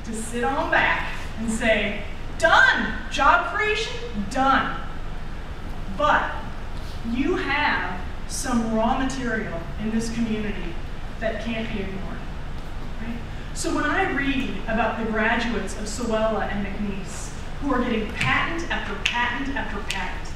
to sit on back and say, done, job creation, done. But you have some raw material in this community that can't be ignored. Right? So when I read about the graduates of Sewella and McNeese who are getting patent after patent after patent,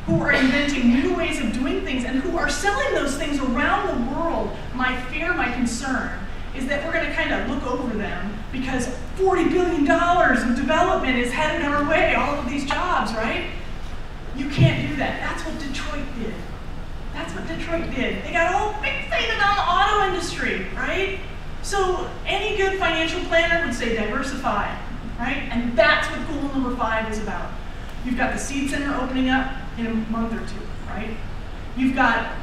who are inventing new ways of doing things and who are selling those things around the world, my fear, my concern is that we're going to kind of look over them because $40 billion of development is headed our way, all of these jobs, right? You can't do that. That's what Detroit did. That's what Detroit did. They got all fixated on the auto industry, right? So any good financial planner would say diversify, right? And that's what goal number 5 is about. You've got the Seed Center opening up in a month or 2, right? You've got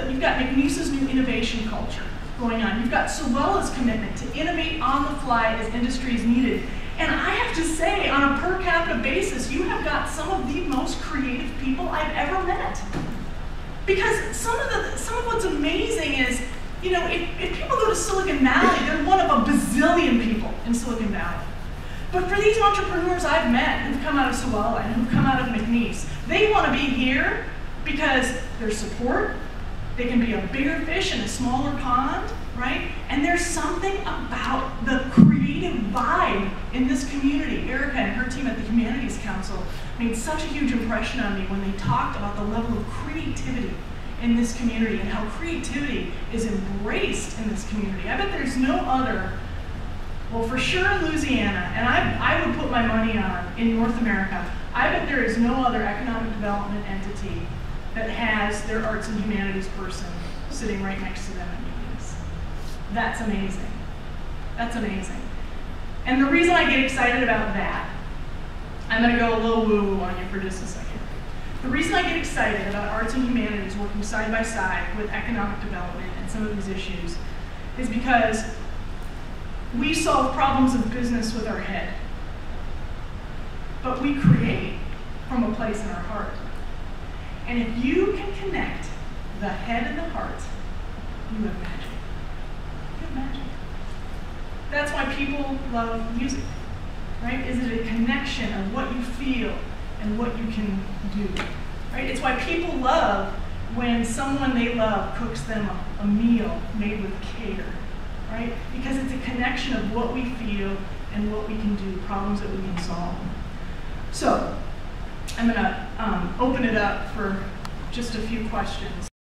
you've got McNeese's new innovation culture going on. You've got Sewella's commitment to innovate on the fly as industry is needed. And I have to say, on a per capita basis, you have got some of the most creative people I've ever met. Because some of what's amazing is, you know, if people go to Silicon Valley, they're one of a bazillion people in Silicon Valley. But for these entrepreneurs I've met who've come out of Sewella and who've come out of McNeese, they want to be here because there's support, they can be a bigger fish in a smaller pond, right? And there's something about the creative vibe in this community. Erica and her team at the Humanities Council made such a huge impression on me when they talked about the level of creativity in this community and how creativity is embraced in this community. I bet there's no other, well, for sure in Louisiana, and I would put my money on in North America, I bet there is no other economic development entity that has their arts and humanities person sitting right next to them at meetings. That's amazing. That's amazing. And the reason I get excited about that, I'm going to go a little woo-woo on you for just a second. The reason I get excited about arts and humanities working side by side with economic development and some of these issues is because we solve problems of business with our head, but we create from a place in our heart. And if you can connect the head and the heart, you have magic. You have magic. That's why people love music, right? Is it a connection of what you feel and what you can do, right? It's why people love when someone they love cooks them a meal made with care, right? Because it's a connection of what we feel and what we can do, problems that we can solve. So, I'm going to open it up for just a few questions.